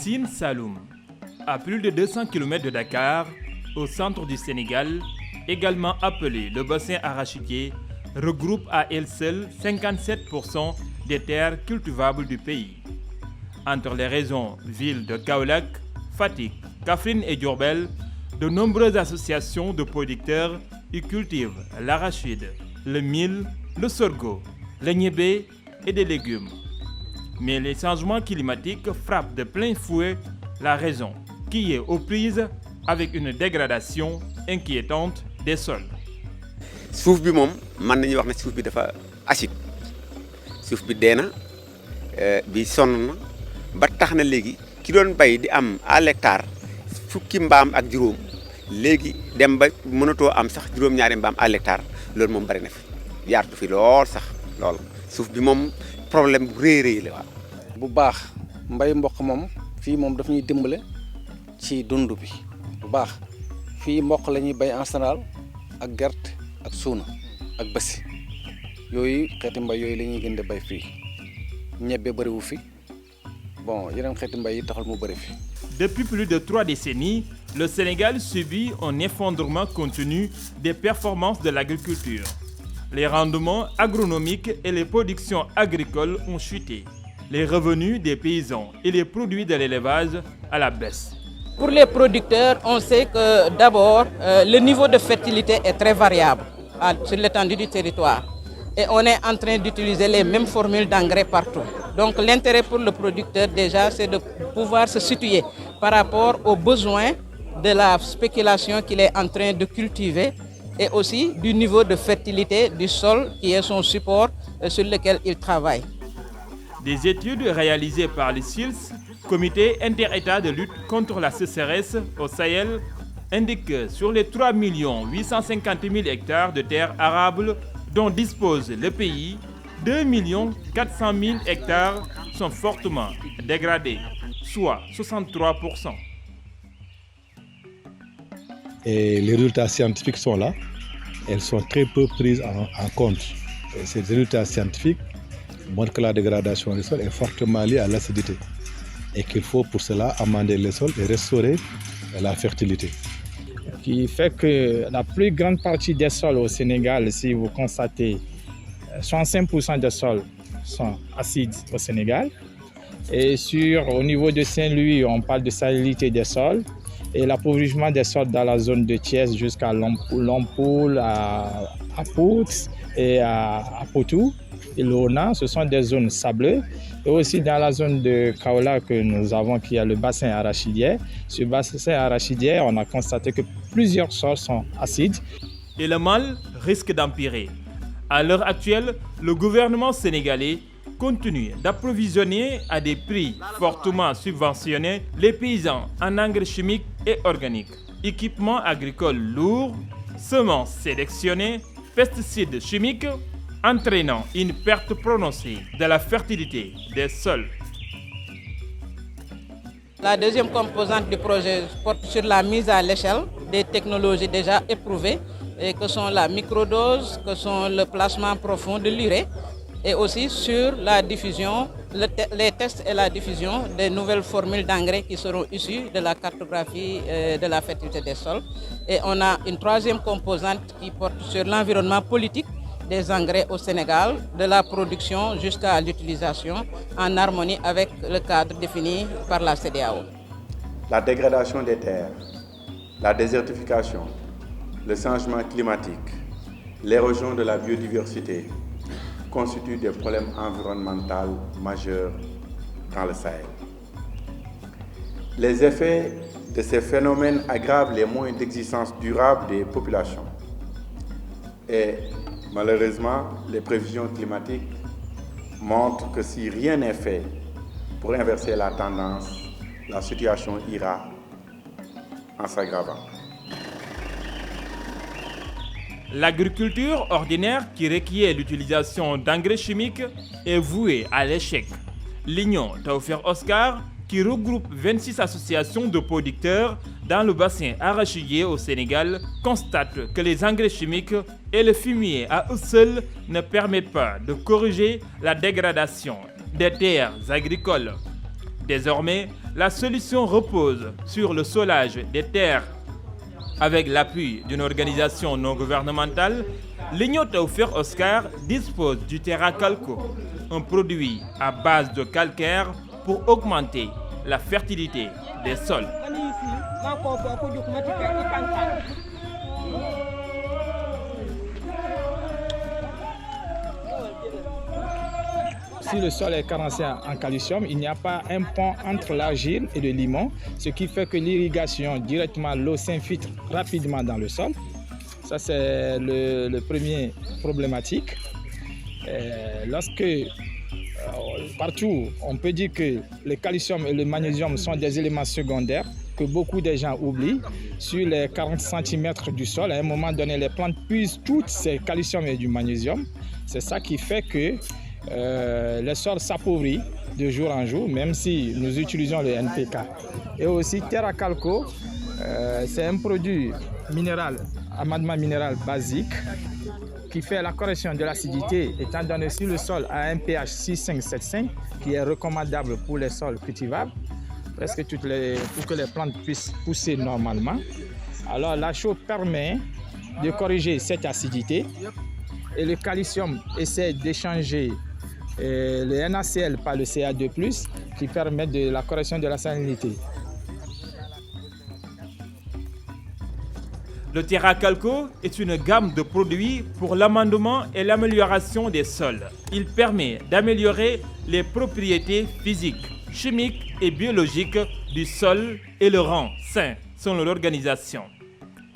Sine Saloum, à plus de 200 km de Dakar, au centre du Sénégal, également appelé le bassin arachidier, regroupe à elle seule 57% des terres cultivables du pays. Entre les régions villes de Kaolack, Fatick, Kaffrine et Diourbel, de nombreuses associations de producteurs y cultivent l'arachide, le mil, le sorgho, le niébé et des légumes. Mais les changements climatiques frappent de plein fouet la région, qui est aux prises avec une dégradation inquiétante des sols. suuf bi moom mën nañu wax ne suuf bi dafa acide suuf bi dee na bi sonn na ba tax na léegi ki doon bay di am à l'hectare fukki mbaam ak juróom léegi dem ba mënatoo am sax juróom-ñaari mbaam à l'hectare loolu moom bari na fi yaatu fi lool sax lool suuf bi moom problème bu rëy la waaw. bu baax mbay mboq moom fii moom daf ñuy dimbale ci dund bi bu baax fii mboq la ñuy bay en général ak gerte ak suuna ak basi yooyu xeeti mbay yooyu la ñuy gën di bay fii ñebbe bëriwu fi bon yeneen xeeti mbay yi taxul mu bëri fi. Depuis plus de 3 décennies, le Sénégal subit un effondrement continu des performances de l'agriculture. Les rendements agronomiques et les productions agricoles ont chuté. Les revenus des paysans et les produits de l'élevage à la baisse. Pour les producteurs, on sait que d'abord, le niveau de fertilité est très variable sur l'étendue du territoire. Et on est en train d'utiliser les mêmes formules d'engrais partout. Donc l'intérêt pour le producteur déjà, c'est de pouvoir se situer par rapport aux besoins de la spéculation qu'il est en train de cultiver et aussi du niveau de fertilité du sol qui est son support sur lequel il travaille. Des études réalisées par le CILS, Comité inter-État de lutte contre la sécheresse au Sahel, indiquent que sur les 3 850 000 hectares de terres arables dont dispose le pays, 2 400 000 hectares sont fortement dégradés, soit 63%. Et les résultats scientifiques sont là, elles sont très peu prises en compte. Et ces résultats scientifiques montrent que la dégradation des sols est fortement liée à l'acidité et qu'il faut pour cela amender les sols et restaurer la fertilité. Qui fait que la plus grande partie des sols au Sénégal, si vous constatez, 65% des sols sont acides au Sénégal. Et au niveau de Saint-Louis, on parle de salinité des sols. Et l'appauvrissement des sols dans la zone de Thiès jusqu'à Lompoul, à Pout et à Potou et l'Ona, ce sont des zones sableuses. Et aussi dans la zone de Kaolack que nous avons, qui est le bassin arachidier. Ce bassin arachidier, on a constaté que plusieurs sols sont acides. Et le mal risque d'empirer. À l'heure actuelle, le gouvernement sénégalais continue d'approvisionner à des prix fortement subventionnés les paysans en engrais chimiques et organiques, équipements agricoles lourds, semences sélectionnées, pesticides chimiques, entraînant une perte prononcée de la fertilité des sols. La deuxième composante du projet porte sur la mise à l'échelle des technologies déjà éprouvées, et que sont la microdose, que sont le placement profond de l'urée, et aussi sur la diffusion, les tests et la diffusion des nouvelles formules d'engrais qui seront issues de la cartographie de la fertilité des sols. Et on a une troisième composante qui porte sur l'environnement politique des engrais au Sénégal, de la production jusqu'à l'utilisation, en harmonie avec le cadre défini par la CEDEAO. La dégradation des terres, la désertification, le changement climatique, l'érosion de la biodiversité constituent des problèmes environnementaux majeurs dans le Sahel. Les effets de ces phénomènes aggravent les moyens d'existence durable des populations. Et malheureusement, les prévisions climatiques montrent que si rien n'est fait pour inverser la tendance, la situation ira en s'aggravant. L'agriculture ordinaire qui requiert l'utilisation d'engrais chimiques est vouée à l'échec. L'Union Tawfekh Oscar, qui regroupe 26 associations de producteurs dans le bassin arachidier au Sénégal, constate que les engrais chimiques et le fumier à eux seuls ne permettent pas de corriger la dégradation des terres agricoles. Désormais, la solution repose sur le solage des terres. Avec l'appui d'une organisation non gouvernementale, l'Union Tawfekh Oscar dispose du Terra Calco, un produit à base de calcaire pour augmenter la fertilité des sols. Si le sol est carencé en calcium, il n'y a pas un pont entre l'argile et le limon, ce qui fait que l'irrigation, directement l'eau s'infiltre rapidement dans le sol. Ça, c'est le premier problématique. Partout, on peut dire que le calcium et le magnésium sont des éléments secondaires que beaucoup de gens oublient. Sur les 40 cm du sol, à un moment donné, les plantes puisent tout ces calcium et du magnésium. C'est ça qui fait que le sol s'appauvrit de jour en jour, même si nous utilisons le NPK. Et aussi Terra Calco, c'est un produit minéral, amendement minéral basique, qui fait la correction de l'acidité, étant donné si le sol a un pH 6,5-7,5, qui est recommandable pour les sols cultivables, presque pour que les plantes puissent pousser normalement. Alors la chaux permet de corriger cette acidité et le calcium essaie d'échanger le NaCl par le Ca2+, qui permet de la correction de la salinité. Le Terra Calco est une gamme de produits pour l'amendement et l'amélioration des sols. Il permet d'améliorer les propriétés physiques, chimiques et biologiques du sol et le rend sain selon l'organisation.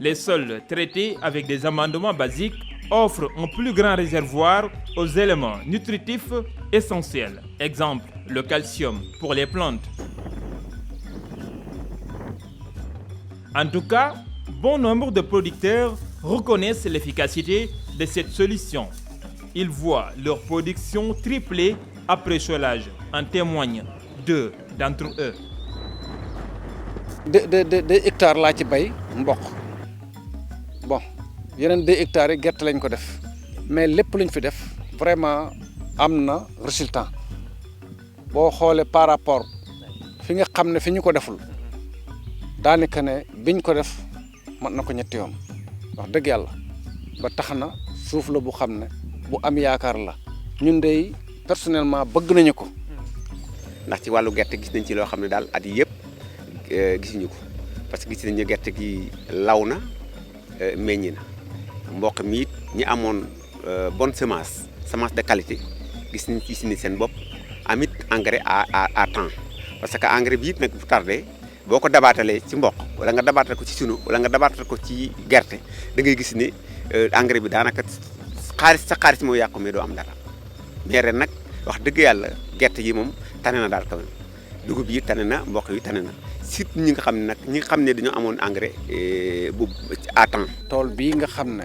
Les sols traités avec des amendements basiques offrent un plus grand réservoir aux éléments nutritifs essentiels. Exemple, le calcium pour les plantes. En tout cas, bon nombre de producteurs reconnaissent l'efficacité de cette solution. Ils voient leur production tripler après cholage. En témoignent 2 d'entre eux. 2 hectares laa ci bay mboq bon yeneen 2 hectares yi gerte lañ ko def mais lépp luñ fi def vraiment am na résultat boo xoolee par rapport fi nga xam ne fi ñu ko deful daanaka ne biñ ko def mën na ko ñetti yoon wax dëgg yàlla ba tax na suuf la bu xam ne bu am yaakaar la ñun de personnellement bëgg nañu ko. ndax ci wàllu gerte gis nañ ci loo xam ne daal at yi yëpp gisuñu ko parce que gis nañ ne gerte gi law na meññ na mboq mi it ñi amoon bonne semence de qualité gis nañ ci seen bopp amit engrais à temps parce que engrais bi it nag bu tardé boo ko dabaatalee ci mboq wala nga dabaatal ko ci sunu wala nga dabaatal ko ci gerte da ngay gis ni engrais bi daanaka xaalis moo yàqu mais doo am dara mais ren nag wax dëgg yàlla gerte gi moom tane na daal kaw dugub yi tane na mboq yi tane na surtout ñi nga xam ne nag ñi nga xam ne dañoo amoon engrais bu à temps. tool bii nga xam ne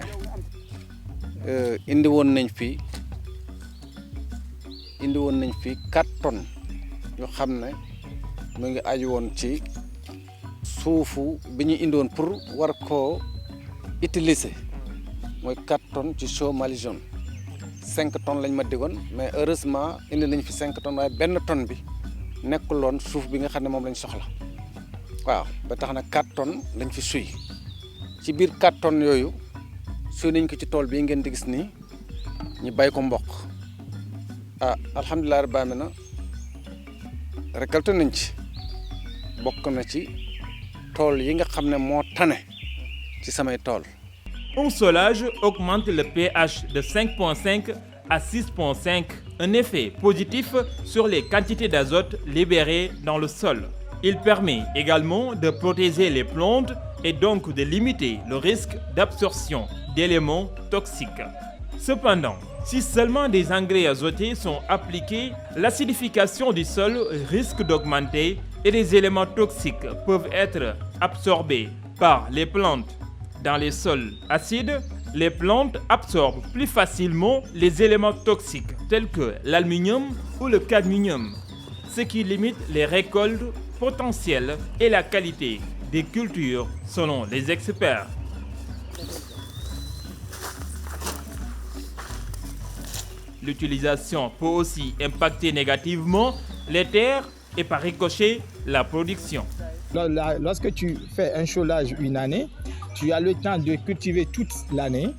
indi woon nañ fi 4 tonnes yoo xam ne mu ngi aju woon ci suufu bi ñu indi woon pour war koo utiliser mooy 4 tonnes ci chaux Mali-jaune 5 tonnes lañ ma digoon mais heureusement indi nañ fi 5 tonnes waaye benn tonne bi nekkuloon suuf bi nga xam ne moom lañ soxla waaw ba tax na 4 tonnes lañ fi suy ci biir 4 tonnes yooyu suy nañ ko ci tool bii ngeen di gis nii ñu bay ko mboq alhamdulilah rabbil aalamiina récolté nañ ci bokk na ci tool yi nga xam ne moo tane ci samay tool. Un solage augmente le pH de 5,5 à 6,5, un effet positif sur les quantités d'azote libérées dans le sol. Il permet également de protéger les plantes et donc de limiter le risque d'absorption d'éléments toxiques. Cependant, si seulement des engrais azotés sont appliqués, l'acidification du sol risque d'augmenter et les éléments toxiques peuvent être absorbés par les plantes. Dans les sols acides, les plantes absorbent plus facilement les éléments toxiques tels que l'aluminium ou le cadmium, ce qui limite les récoltes potentielles et la qualité des cultures selon les experts. L'utilisation peut aussi impacter négativement les terres et par ricochet la production. Lorsque tu fais un cholage une année, tu as le temps de cultiver toute l'année.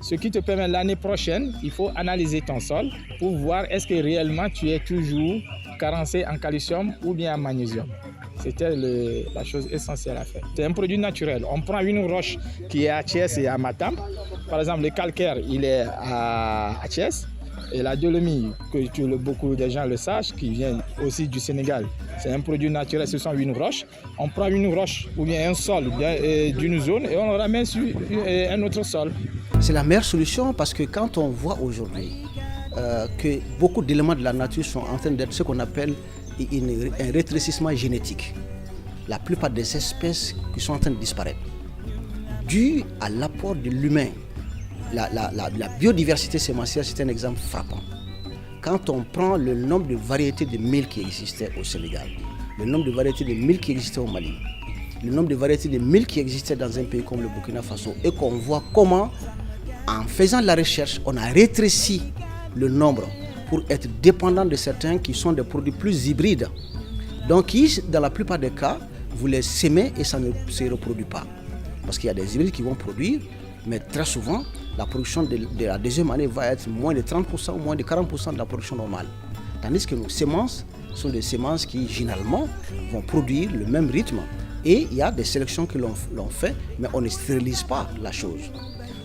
Ce qui te permet l'année prochaine, il faut analyser ton sol pour voir est-ce que réellement tu es toujours carencé en calcium ou bien en magnésium. C'était la chose essentielle à faire. C'est un produit naturel. On prend une roche qui est à Thiès et à Matam. Par exemple, le calcaire, il est à Thiès. Et la dolomie, que beaucoup de gens le sachent, qui vient aussi du Sénégal, c'est un produit naturel, ce sont une roche. On prend une roche ou bien un sol d'une zone et on le ramène sur un autre sol. C'est la meilleure solution parce que quand on voit aujourd'hui que beaucoup d'éléments de la nature sont en train d'être ce qu'on appelle un rétrécissement génétique. La plupart des espèces qui sont en train de disparaître, dû à l'apport de l'humain. La biodiversité sémencière, c'est un exemple frappant. Quand on prend le nombre de variétés de mil qui existaient au Sénégal, le nombre de variétés de mil qui existaient au Mali, le nombre de variétés de mil qui existaient dans un pays comme le Burkina Faso, et qu'on voit comment, en faisant de la recherche, on a rétréci le nombre pour être dépendant de certains qui sont des produits plus hybrides. Donc, dans la plupart des cas, vous les sémez et ça ne se reproduit pas. Parce qu'il y a des hybrides qui vont produire, mais très souvent, la production de la deuxième année va être moins de 30% ou moins de 40% de la production normale. Tandis que nos semences sont des semences qui, généralement, vont produire le même rythme. Et il y a des sélections qui l'ont fait, mais on ne stérilise pas la chose.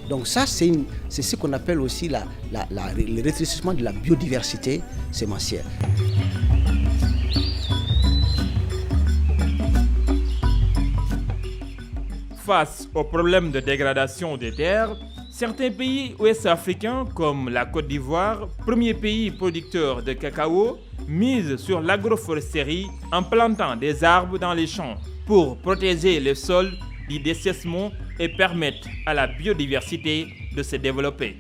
Donc ça, c'est ce qu'on appelle aussi le rétrécissement de la biodiversité sémencière. Face au problème de dégradation des terres, certains pays ouest-africains comme la Côte d'Ivoire, premier pays producteur de cacao, misent sur l'agroforesterie en plantant des arbres dans les champs pour protéger les sols du dessèchement et permettre à la biodiversité de se développer.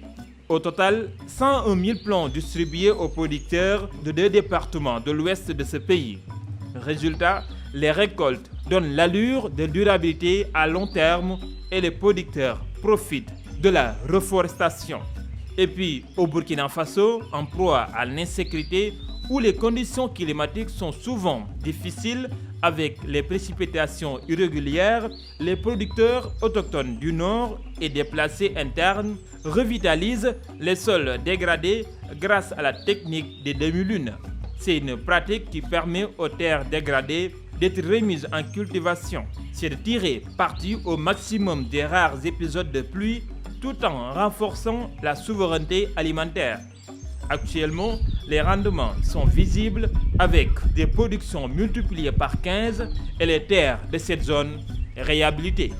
Au total, 101 000 plants distribués aux producteurs de 2 départements de l'ouest de ce pays. Résultat, les récoltes donnent l'allure de durabilité à long terme et les producteurs profitent de la reforestation. Et puis, au Burkina Faso, en proie à l'insécurité où les conditions climatiques sont souvent difficiles avec les précipitations irrégulières, les producteurs autochtones du Nord et déplacés internes revitalisent les sols dégradés grâce à la technique des demi-lunes. C'est une pratique qui permet aux terres dégradées d'être remises en cultivation. C'est de tirer parti au maximum des rares épisodes de pluie tout en renforçant la souveraineté alimentaire. Actuellement, les rendements sont visibles avec des productions multipliées par 15 et les terres de cette zone réhabilitées.